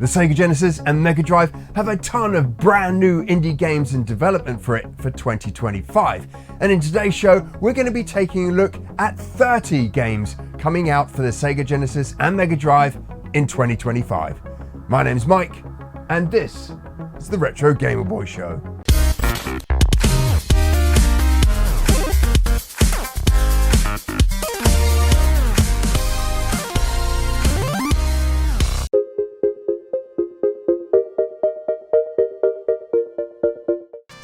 The Sega Genesis and Mega Drive have a ton of brand new indie games in development for 2025. And in today's show, we're going to be taking a look at 30 games coming out for the Sega Genesis and Mega Drive in 2025. My name's Mike, and this is the Retro Gamer Boy Show.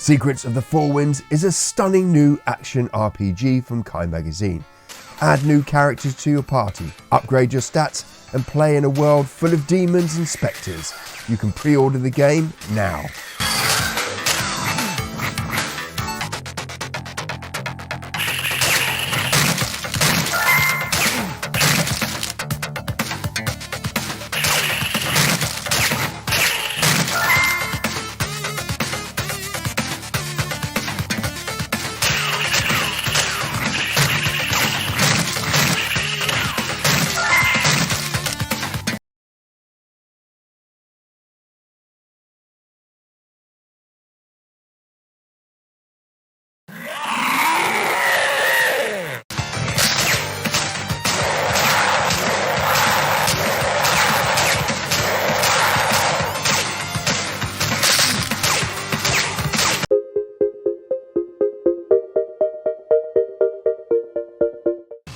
Secrets of the Four Winds is a stunning new action RPG from Kai Magazine. Add new characters to your party, upgrade your stats, and play in a world full of demons and spectres. You can pre-order the game now.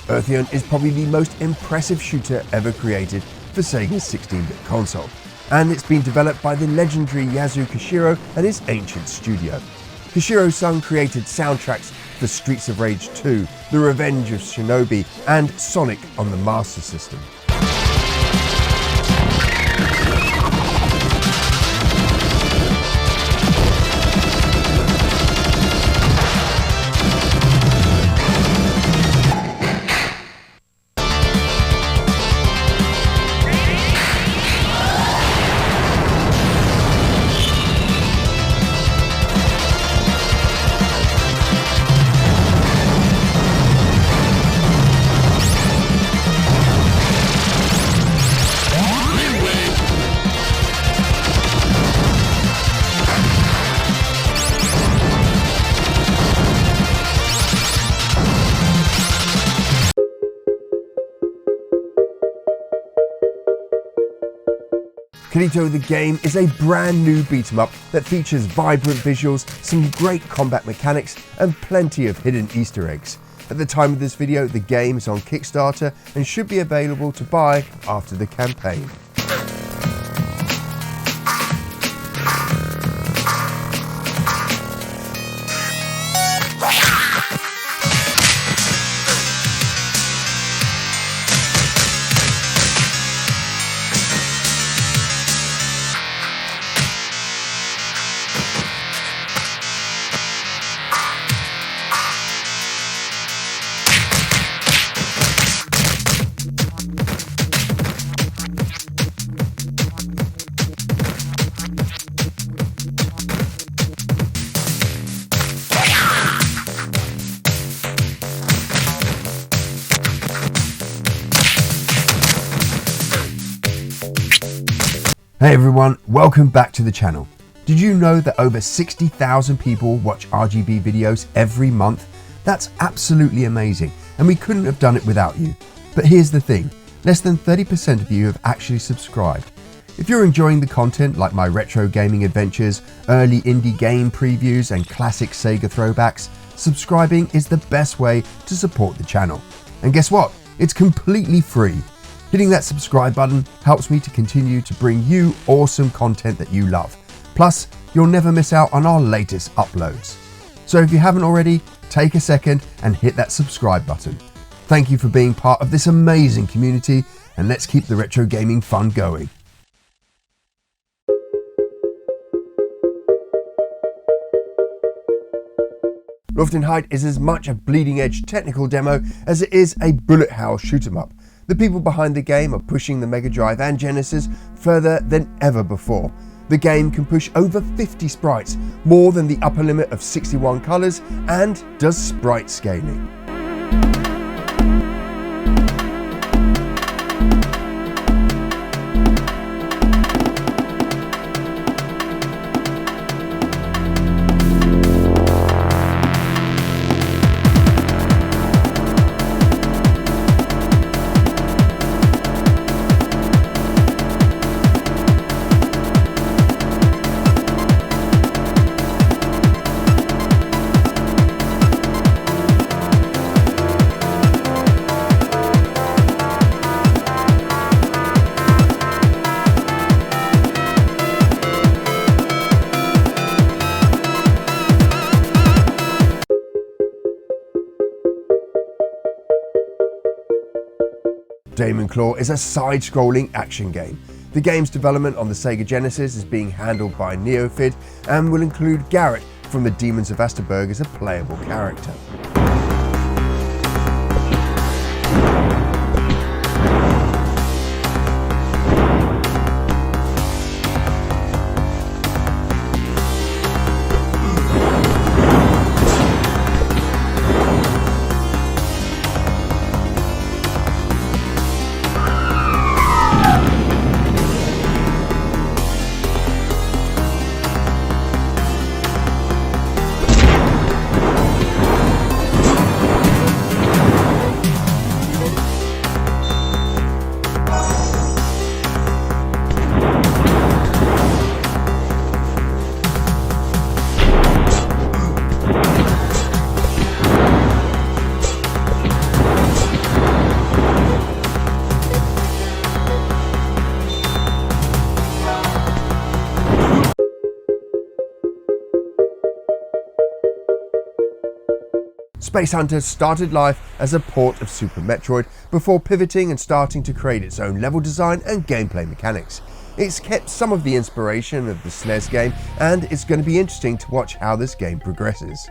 Earthion is probably the most impressive shooter ever created for Sega's 16-bit console, and it's been developed by the legendary Yasuo Koshiro and his ancient studio. Koshiro-san created soundtracks for Streets of Rage 2, The Revenge of Shinobi, and Sonic on the Master System. Kirito the game is a brand new beat-em-up that features vibrant visuals, some great combat mechanics, and plenty of hidden Easter eggs. At the time of this video, the game is on Kickstarter and should be available to buy after the campaign. Hey everyone, welcome back to the channel. Did you know that over 60,000 people watch RGB videos every month? That's absolutely amazing, and we couldn't have done it without you. But here's the thing, less than 30% of you have actually subscribed. If you're enjoying the content like my retro gaming adventures, early indie game previews, and classic Sega throwbacks, subscribing is the best way to support the channel. And guess what? It's completely free. Hitting that subscribe button helps me to continue to bring you awesome content that you love. Plus, you'll never miss out on our latest uploads. So if you haven't already, take a second and hit that subscribe button. Thank you for being part of this amazing community, and let's keep the retro gaming fun going. Lufthonheit is as much a bleeding-edge technical demo as it is a bullet hell shoot-em-up. The people behind the game are pushing the Mega Drive and Genesis further than ever before. The game can push over 50 sprites, more than the upper limit of 61 colours, and does sprite scaling. Demon Claw is a side-scrolling action game. The game's development on the Sega Genesis is being handled by Neofid and will include Garrett from the Demons of Asterberg as a playable character. Space Hunter started life as a port of Super Metroid before pivoting and starting to create its own level design and gameplay mechanics. It's kept some of the inspiration of the SNES game, and it's going to be interesting to watch how this game progresses.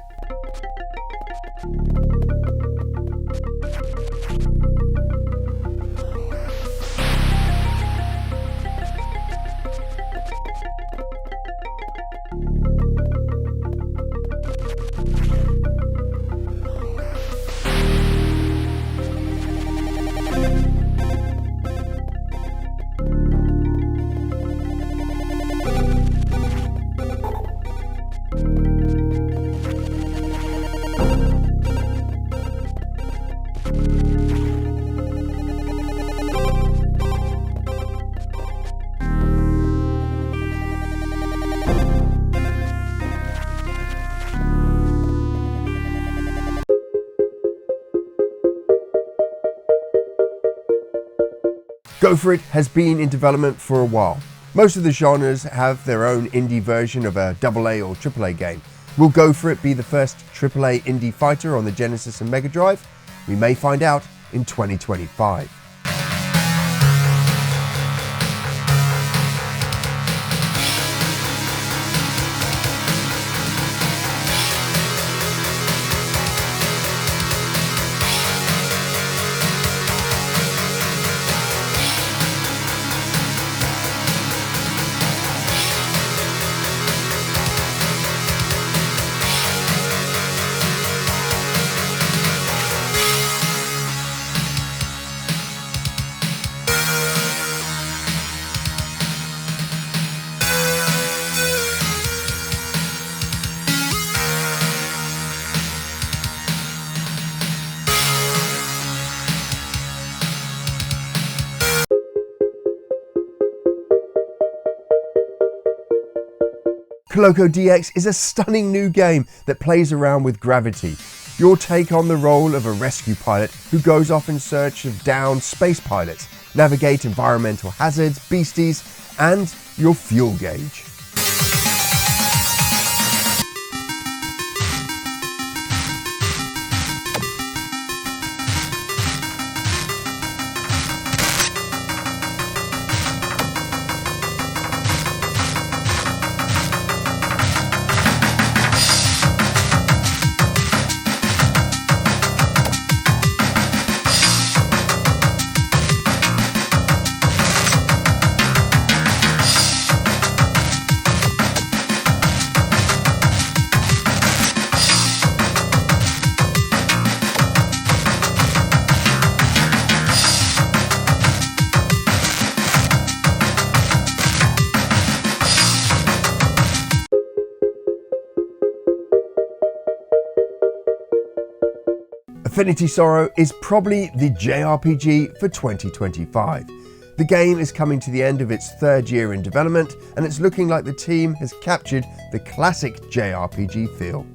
Go For It has been in development for a while. Most of the genres have their own indie version of a AA or AAA game. Will Go For It be the first AAA indie fighter on the Genesis and Mega Drive? We may find out in 2025. Coloco DX is a stunning new game that plays around with gravity. You'll take on the role of a rescue pilot who goes off in search of downed space pilots, navigate environmental hazards, beasties, and your fuel gauge. Affinity Sorrow is probably the JRPG for 2025. The game is coming to the end of its third year in development, and it's looking like the team has captured the classic JRPG feel.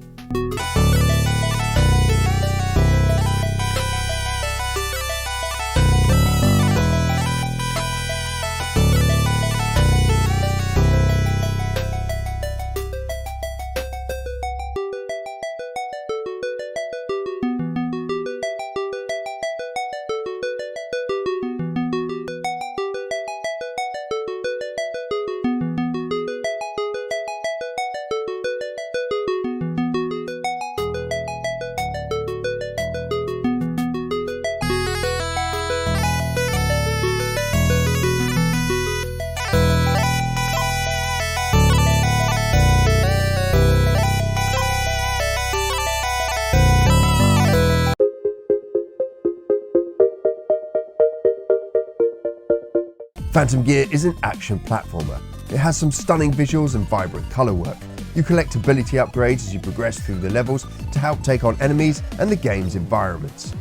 Phantom Gear is an action platformer. It has some stunning visuals and vibrant colour work. You collect ability upgrades as you progress through the levels to help take on enemies and the game's environments.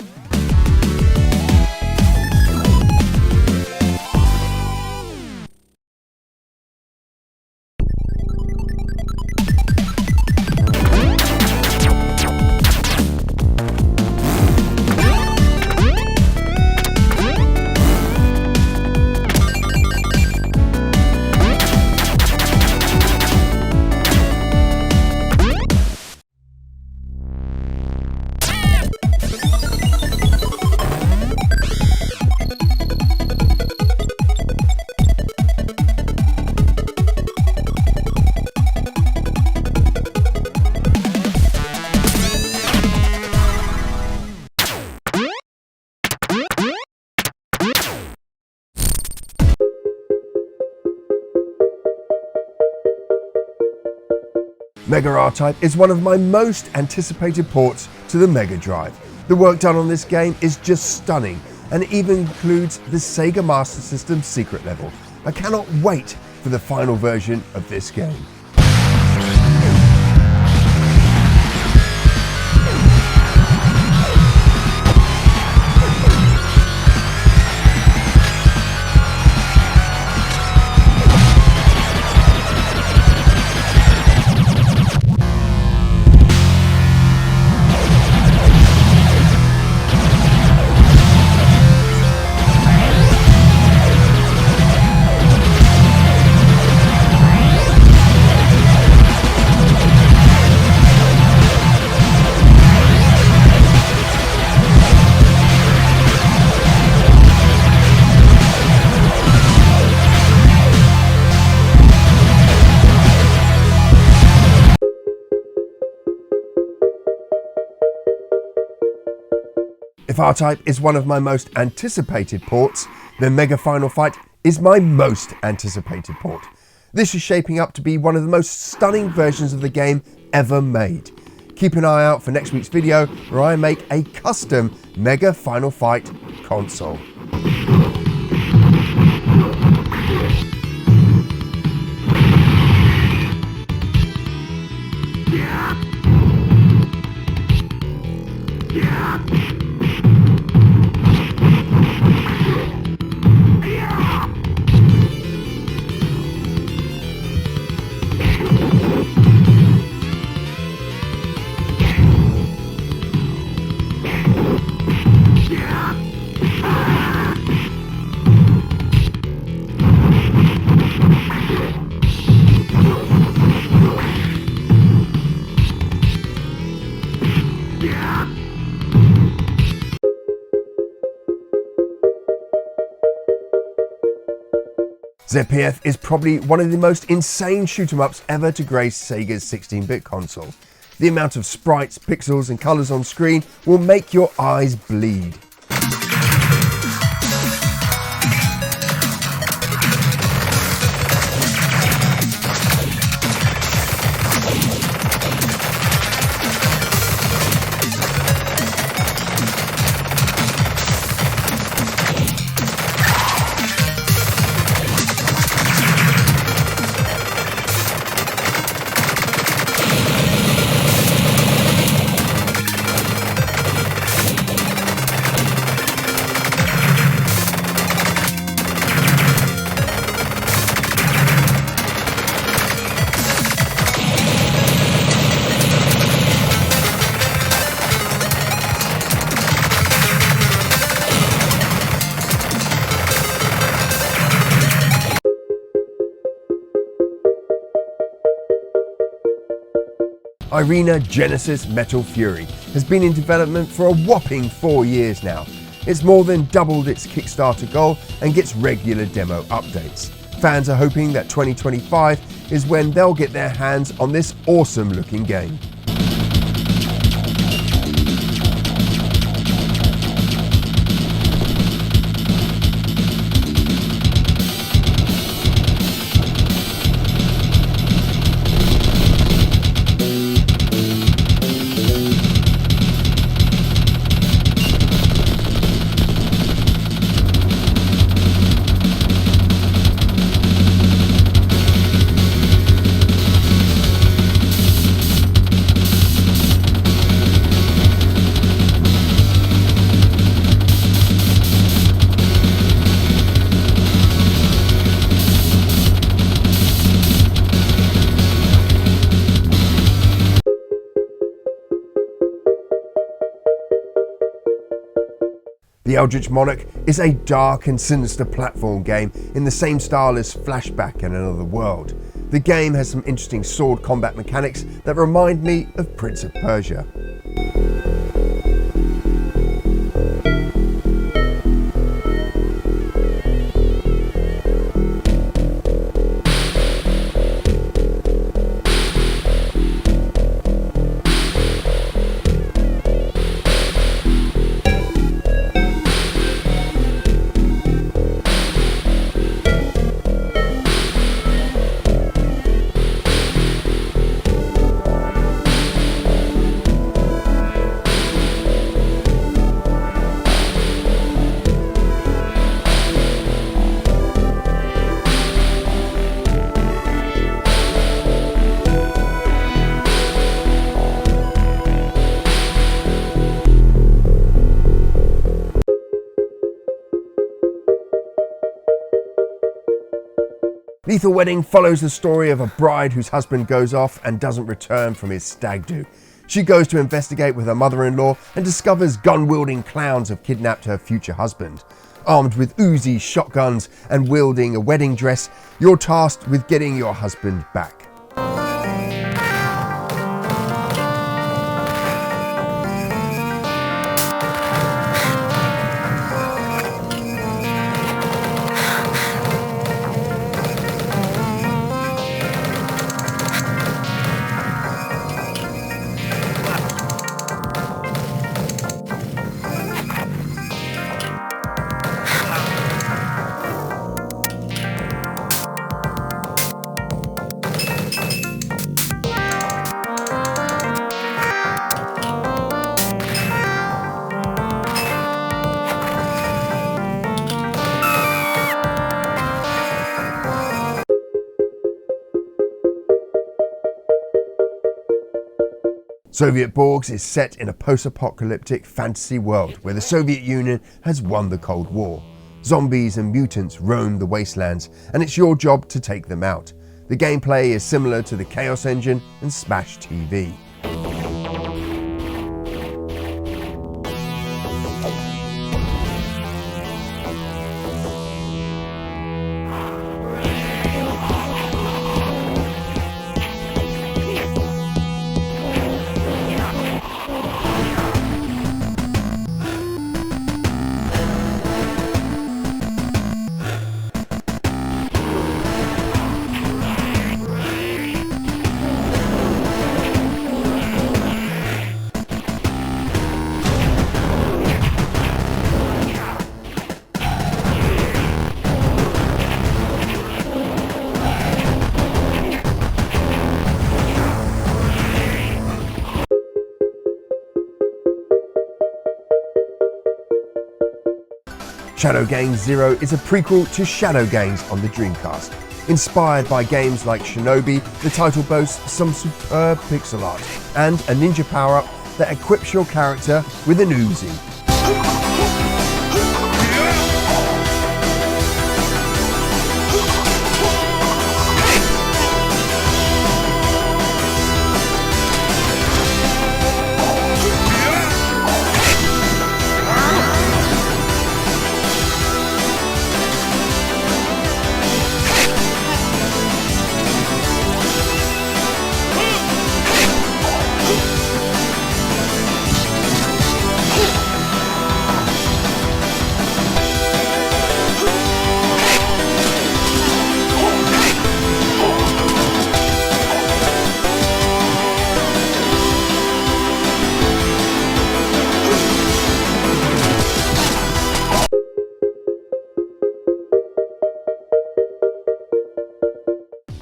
Mega R-Type is one of my most anticipated ports to the Mega Drive. The work done on this game is just stunning, and it even includes the Sega Master System secret level. I cannot wait for the final version of this game. If R-Type is one of my most anticipated ports, then Mega Final Fight is my most anticipated port. This is shaping up to be one of the most stunning versions of the game ever made. Keep an eye out for next week's video where I make a custom Mega Final Fight console. ZPF is probably one of the most insane shoot-'em-ups ever to grace Sega's 16-bit console. The amount of sprites, pixels and colours on screen will make your eyes bleed. Irena Genesis Metal Fury has been in development for a whopping 4 years now. It's more than doubled its Kickstarter goal and gets regular demo updates. Fans are hoping that 2025 is when they'll get their hands on this awesome looking game. The Eldrich Monarch is a dark and sinister platform game in the same style as Flashback in Another World. The game has some interesting sword combat mechanics that remind me of Prince of Persia. Lethal Wedding follows the story of a bride whose husband goes off and doesn't return from his stag do. She goes to investigate with her mother-in-law and discovers gun-wielding clowns have kidnapped her future husband. Armed with Uzis, shotguns and wielding a wedding dress, you're tasked with getting your husband back. SovietBorgs is set in a post-apocalyptic fantasy world where the Soviet Union has won the Cold War. Zombies and mutants roam the wastelands, and it's your job to take them out. The gameplay is similar to the Chaos Engine and Smash TV. Shadow Games Zero is a prequel to Shadow Games on the Dreamcast. Inspired by games like Shinobi, the title boasts some superb pixel art and a ninja power-up that equips your character with an Uzi.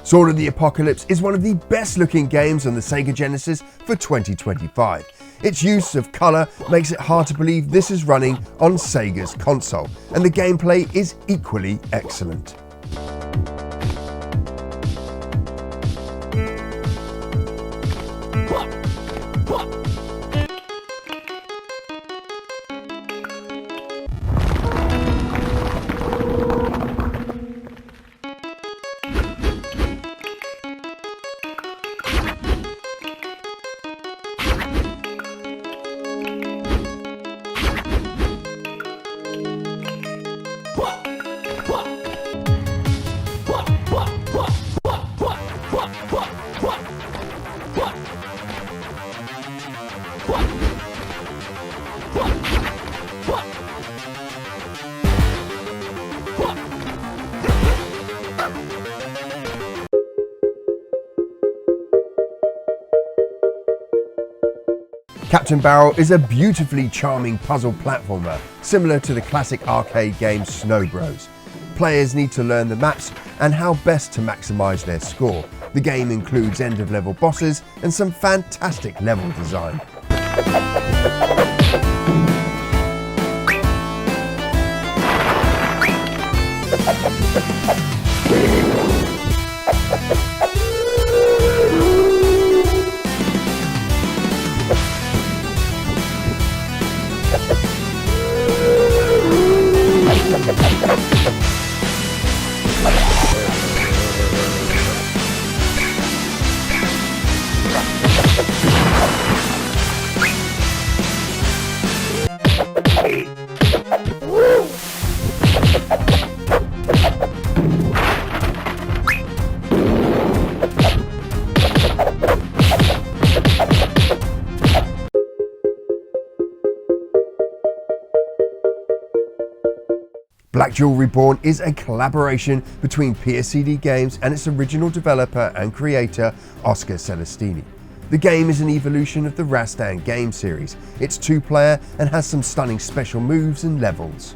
Sword of the Apocolypse is one of the best looking games on the Sega Genesis for 2025. Its use of colour makes it hard to believe this is running on Sega's console, and the gameplay is equally excellent. Captain Barrel is a beautifully charming puzzle platformer, similar to the classic arcade game Snow Bros. Players need to learn the maps and how best to maximise their score. The game includes end-of-level bosses and some fantastic level design. Black Jewel Reborn is a collaboration between PSCD Games and its original developer and creator, Oscar Celestini. The game is an evolution of the Rastan game series. It's two-player and has some stunning special moves and levels.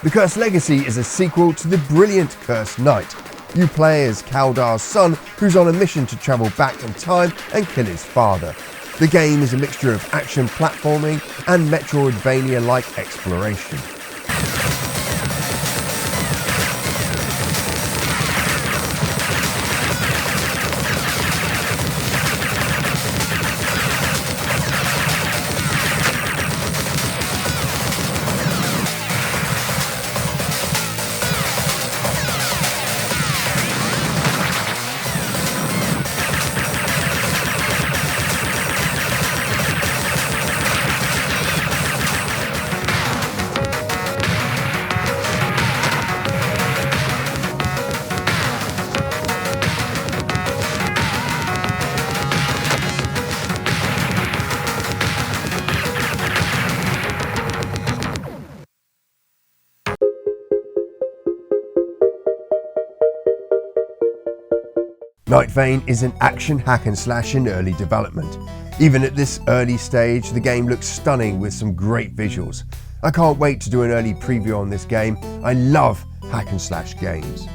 The Cursed Legacy is a sequel to the brilliant Cursed Knight. You play as Kaldar's son, who's on a mission to travel back in time and kill his father. The game is a mixture of action platforming and Metroidvania-like exploration. Nightvien is an action hack and slash in early development. Even at this early stage, the game looks stunning with some great visuals. I can't wait to do an early preview on this game. I love hack and slash games.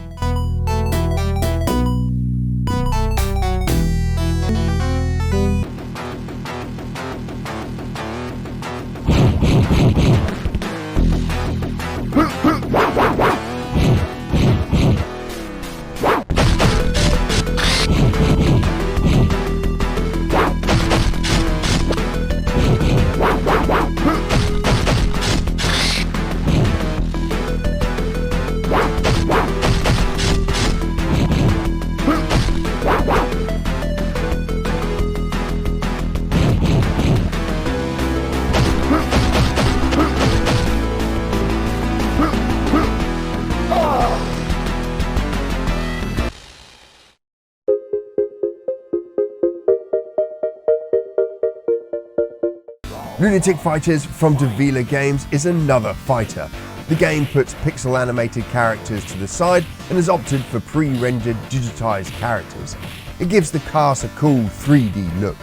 Lunatic Fighters from Davila Games is another fighter. The game puts pixel animated characters to the side and has opted for pre-rendered digitized characters. It gives the cast a cool 3D look.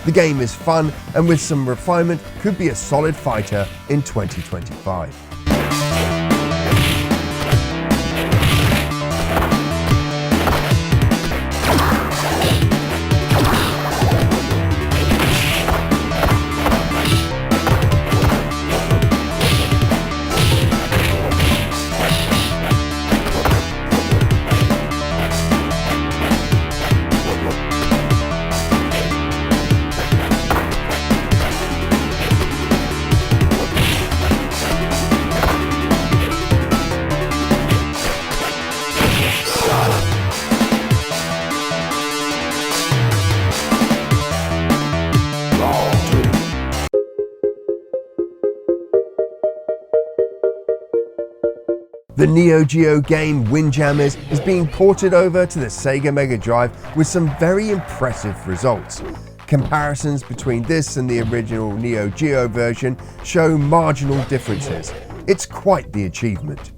The game is fun and with some refinement could be a solid fighter in 2025. The Neo Geo game Windjammers is being ported over to the Sega Mega Drive with some very impressive results. Comparisons between this and the original Neo Geo version show marginal differences. It's quite the achievement.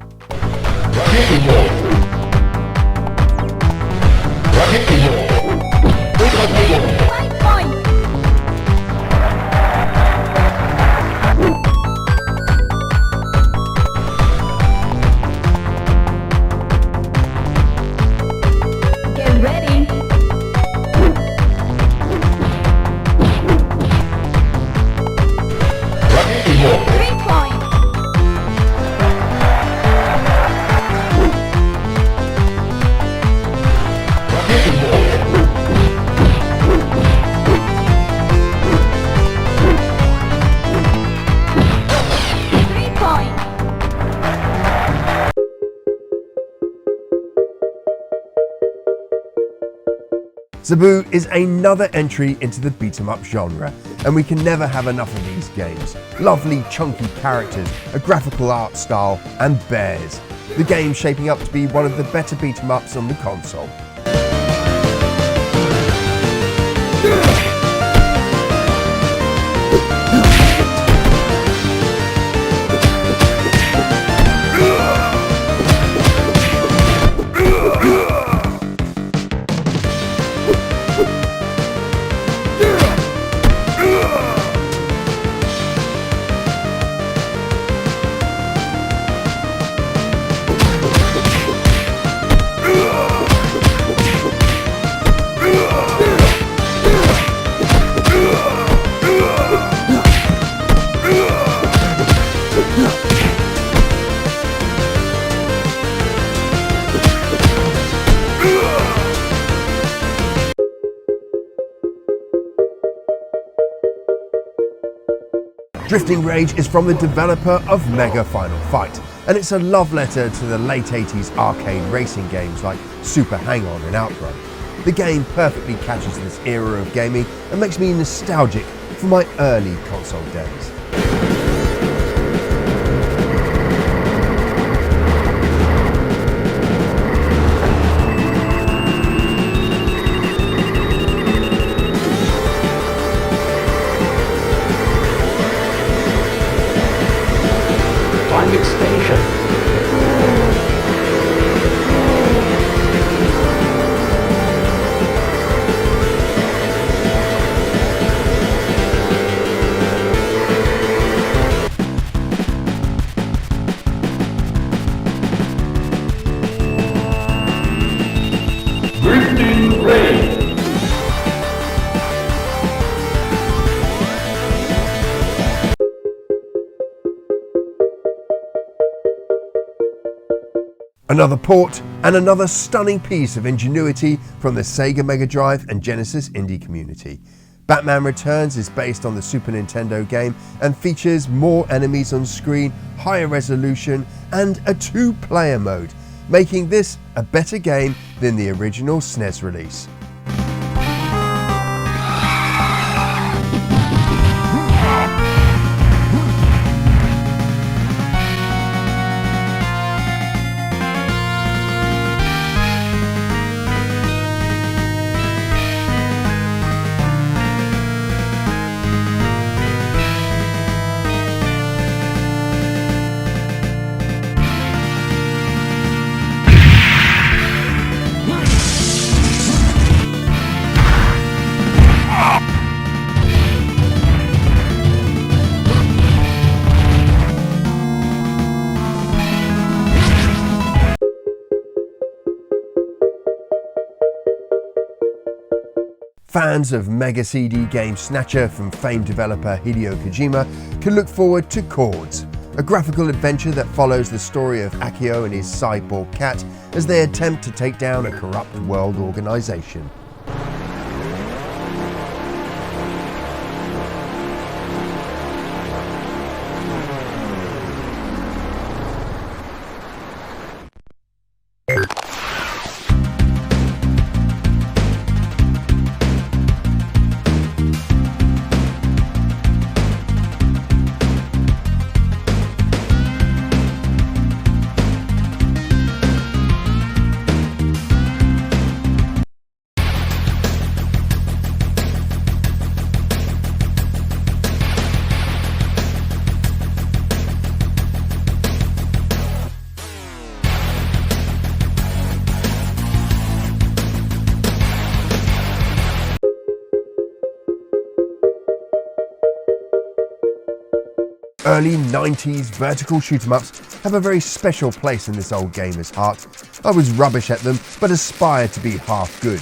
Zabu is another entry into the beat-em-up genre, and we can never have enough of these games. Lovely, chunky characters, a graphical art style, and bears. The game's shaping up to be one of the better beat-em-ups on the console. Drifting Rage is from the developer of Mega Final Fight, and it's a love letter to the late 80s arcade racing games like Super Hang-On and Outrun. The game perfectly catches this era of gaming and makes me nostalgic for my early console days. Another port and another stunning piece of ingenuity from the Sega Mega Drive and Genesis indie community. Batman Returns is based on the Super Nintendo game and features more enemies on screen, higher resolution, and a 2-player mode, making this a better game than the original SNES release. Fans of Mega CD game Snatcher from famed developer Hideo Kojima can look forward to Chords, a graphical adventure that follows the story of Akio and his cyborg cat as they attempt to take down a corrupt world organization. Early 90s vertical shoot-em-ups have a very special place in this old gamer's heart. I was rubbish at them, but aspired to be half good.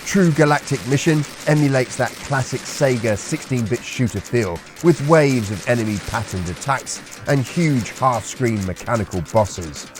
True Galactic Mission emulates that classic Sega 16-bit shooter feel, with waves of enemy patterned attacks and huge half-screen mechanical bosses.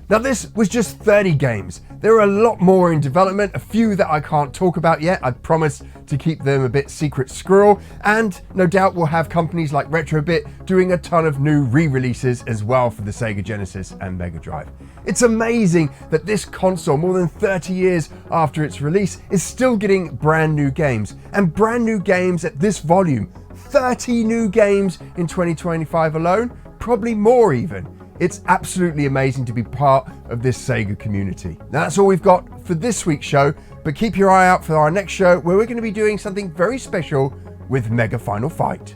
Now this was just 30 games. There are a lot more in development, a few that I can't talk about yet. I promise to keep them a bit secret squirrel, and no doubt we'll have companies like Retrobit doing a ton of new re-releases as well for the Sega Genesis and Mega Drive. It's amazing that this console, more than 30 years after its release, is still getting brand new games, and brand new games at this volume. 30 new games in 2025 alone, probably more even. It's absolutely amazing to be part of this Sega community. Now that's all we've got for this week's show, but keep your eye out for our next show where we're going to be doing something very special with Mega Final Fight.